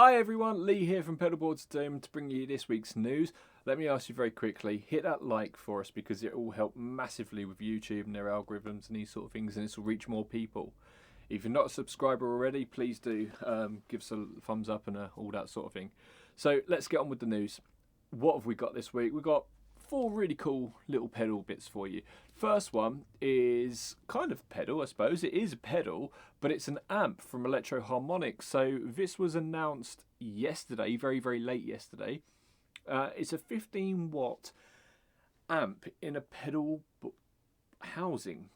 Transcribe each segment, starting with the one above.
Hi everyone, Lee here from Pedalboards to bring you this week's news. Let me ask you very quickly, hit that like for us because it will help massively with YouTube and their algorithms and these sort of things, and this will reach more people. If you're not a subscriber already, please do give us a thumbs up and all that sort of thing. So let's get on with the news. What have we got this week? We've got 4 really cool little pedal bits for you. First one is kind of pedal, I suppose. It is a pedal, but it's an amp from Electro Harmonix. So this was announced yesterday, very late yesterday. It's a 15-watt amp in a pedal housing.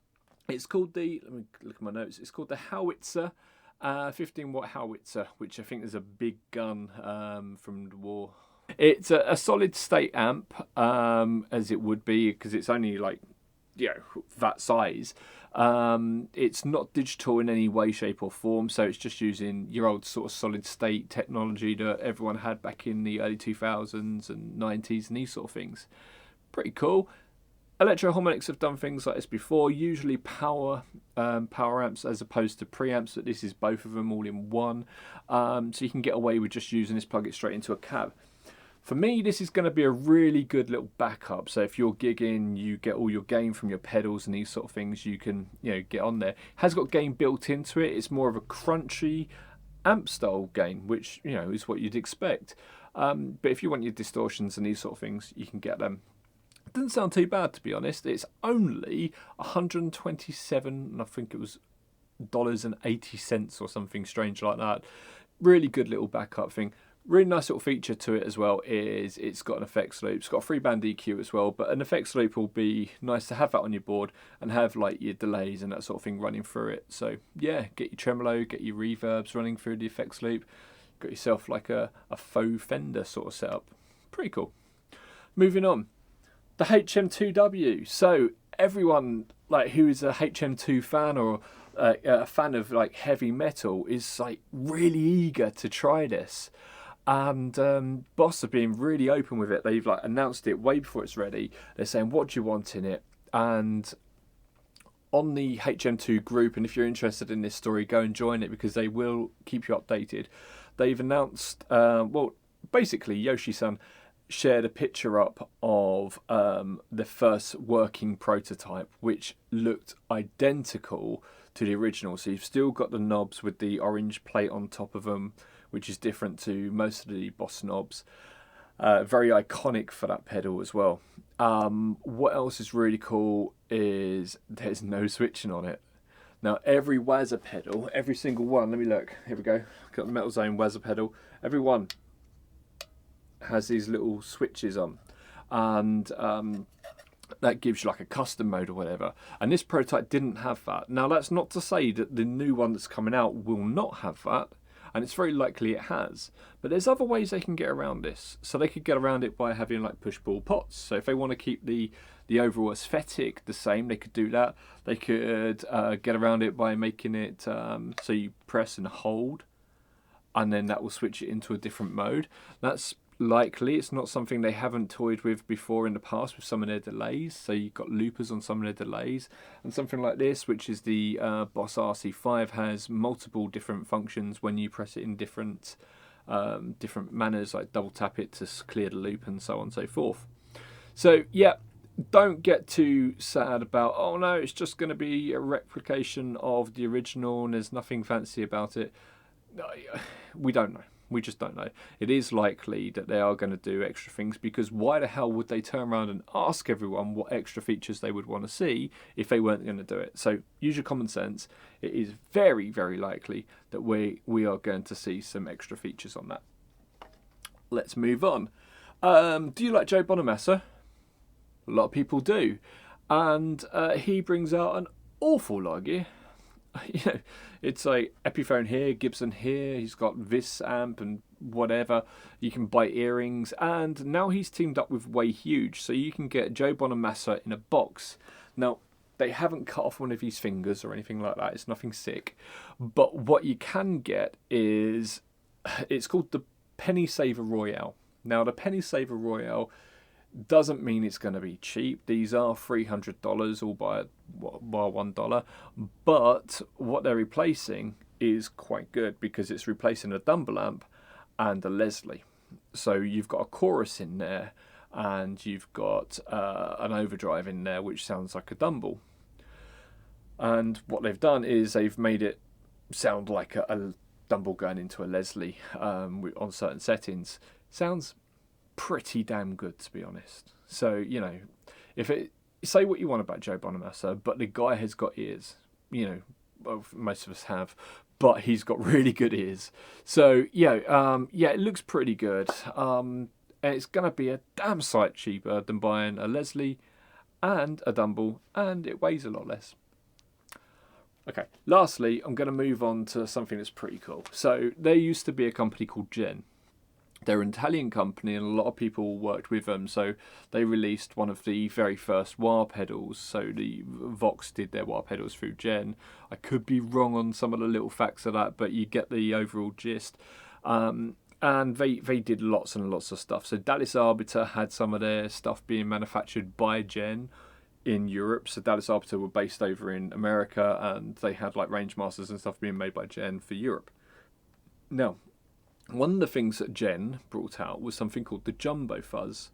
It's called the, let me look at my notes, it's called the Howitzer, 15-watt Howitzer, which I think is a big gun from the war. It's a solid state amp, as it would be, because it's only like, that size. It's not digital in any way, shape or form, so it's just using your old sort of solid state technology that everyone had back in the early 2000s and 90s and these sort of things. Pretty cool. Electro Harmonix have done things like this before, usually power amps as opposed to preamps, but this is both of them all in one. So you can get away with just using this, plug it straight into a cab. For me, this is going to be a really good little backup. So if you're gigging, you get all your gain from your pedals and these sort of things, you can get on there. It has got gain built into it. It's more of a crunchy amp style gain, which is what you'd expect. But if you want your distortions and these sort of things, you can get them. It doesn't sound too bad, to be honest. It's only 127, I think it was $80 or something strange like that. Really good little backup thing. Really nice little feature to it as well is it's got an effects loop. It's got a 3-band EQ as well, but an effects loop will be nice to have that on your board and have like your delays and that sort of thing running through it. So yeah, get your tremolo, get your reverbs running through the effects loop. Got yourself like a faux Fender sort of setup. Pretty cool. Moving on, the HM2W. So everyone like who is a HM2 fan or a fan of like heavy metal is like really eager to try this. And Boss have been really open with it. They've like announced it way before it's ready. They're saying, what do you want in it? And on the HM2 group, and if you're interested in this story, go and join it because they will keep you updated. They've announced, well, basically Yoshi-san shared a picture up of the first working prototype, which looked identical to the original. So you've still got the knobs with the orange plate on top of them, which is different to most of the Boss knobs. Very iconic for that pedal as well. What else is really cool is there's no switching on it. Now every Wazza pedal, every single one, let me look, here we go, got the Metal Zone Wazza pedal, every one has these little switches on, and that gives you like a custom mode or whatever, and this prototype didn't have that. Now that's not to say that the new one that's coming out will not have that, and it's very likely it has, but there's other ways they can get around this. So they could get around it by having like push-pull pots. So if they want to keep the overall aesthetic the same, they could do that. They could get around it by making it so you press and hold, and then that will switch it into a different mode. That's likely. It's not something they haven't toyed with before in the past with some of their delays. So you've got loopers on some of their delays, and something like this, which is the Boss RC5, has multiple different functions when you press it in different manners, like double tap it to clear the loop and so on and so forth. So yeah, don't get too sad about, oh no, it's just going to be a replication of the original and there's nothing fancy about it. We don't know. We just don't know. It is likely that they are going to do extra things, because why the hell would they turn around and ask everyone what extra features they would want to see if they weren't going to do it? So use your common sense. It is very likely that we are going to see some extra features on that. Let's move on. Do you like Joe Bonamassa? A lot of people do. And he brings out an awful lot of gear. It's like Epiphone here, Gibson here, he's got this amp and whatever. You can buy earrings, and now he's teamed up with Way Huge, so you can get Joe Bonamassa in a box. Now, they haven't cut off one of his fingers or anything like that, it's nothing sick, but what you can get is, it's called the Penny Saver Royale. Now, the Penny Saver Royale doesn't mean it's going to be cheap. These are $300 all by $1, but what they're replacing is quite good, because it's replacing a Dumble amp and a Leslie. So you've got a chorus in there, and you've got an overdrive in there, which sounds like a Dumble. And what they've done is they've made it sound like a Dumble going into a Leslie on certain settings. Sounds pretty damn good, to be honest. So, you know, say what you want about Joe Bonamassa, but the guy has got ears. You know, well, most of us have, but he's got really good ears. So, yeah, it looks pretty good. And it's going to be a damn sight cheaper than buying a Leslie and a Dumble, and it weighs a lot less. Okay, lastly, I'm going to move on to something that's pretty cool. So there used to be a company called JEN. They're an Italian company, and a lot of people worked with them. So they released one of the very first wah pedals. So the Vox did their wah pedals through JEN. I could be wrong on some of the little facts of that, but you get the overall gist. And they did lots and lots of stuff. So Dallas Arbiter had some of their stuff being manufactured by JEN in Europe. So Dallas Arbiter were based over in America, and they had like Range Masters and stuff being made by JEN for Europe. Now, one of the things that JEN brought out was something called the Jumbo Fuzz,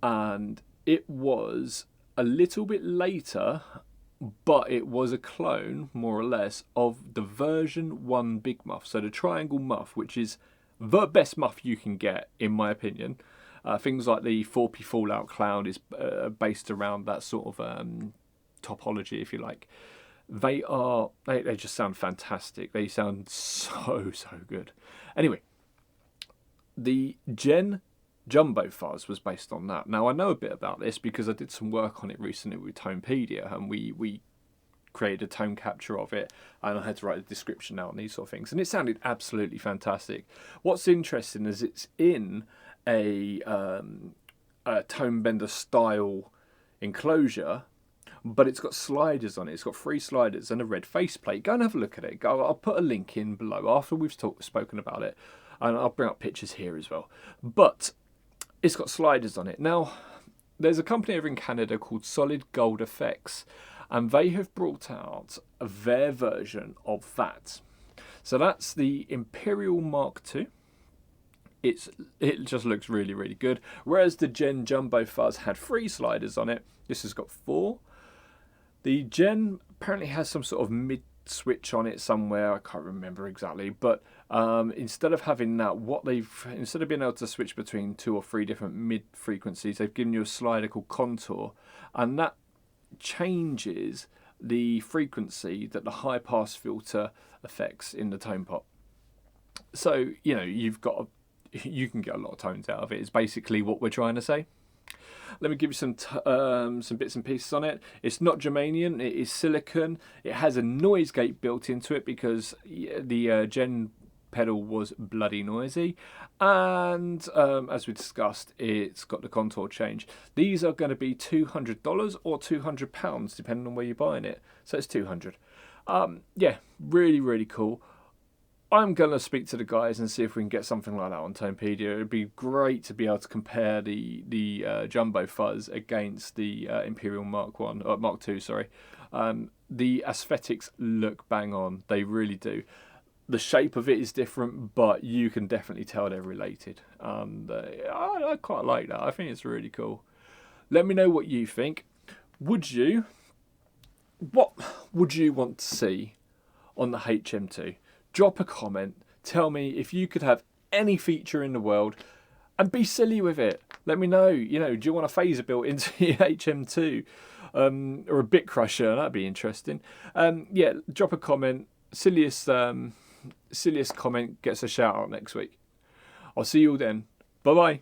and it was a little bit later, but it was a clone, more or less, of the version 1 Big Muff. So the triangle muff, which is the best muff you can get, in my opinion. Things like the Thorpy Fallout Cloud is based around that sort of topology, if you like. They just sound fantastic. They sound so good. Anyway, the JEN Jumbo Fuzz was based on that. Now, I know a bit about this because I did some work on it recently with Tonepedia, and we created a tone capture of it, and I had to write a description out and these sort of things, and it sounded absolutely fantastic. What's interesting is it's in a tone bender style enclosure, but it's got sliders on it. It's got 3 sliders and a red faceplate. Go and have a look at it. I'll put a link in below after we've spoken about it, and I'll bring up pictures here as well. But it's got sliders on it. Now, there's a company over in Canada called Solid Gold Effects, and they have brought out their version of that. So that's the Imperial Mark II. It just looks really good. Whereas the JEN Jumbo Fuzz had 3 sliders on it, this has got 4. The JEN apparently has some sort of mid switch on it somewhere. I can't remember exactly, but instead of having that, instead of being able to switch between 2 or 3 different mid frequencies, they've given you a slider called Contour, and that changes the frequency that the high pass filter affects in the tone pot. So, you know, you can get a lot of tones out of it, is basically what we're trying to say. Let me give you some bits and pieces on it. It's not germanium, it is silicon. It has a noise gate built into it because the JEN pedal was bloody noisy. And as we discussed, it's got the contour change. These are going to be $200 or £200, depending on where you're buying it. So it's $200. Yeah, really cool. I'm going to speak to the guys and see if we can get something like that on Tonepedia. It would be great to be able to compare the Jumbo Fuzz against the Imperial Mark II. Sorry. The aesthetics look bang on. They really do. The shape of it is different, but you can definitely tell they're related. And I quite like that. I think it's really cool. Let me know what you think. What would you want to see on the HM2? Drop a comment. Tell me if you could have any feature in the world and be silly with it. Let me know. You know, do you want a phaser built into your HM2 or a bit crusher? That'd be interesting. Yeah, drop a comment. Silliest comment gets a shout out next week. I'll see you all then. Bye bye.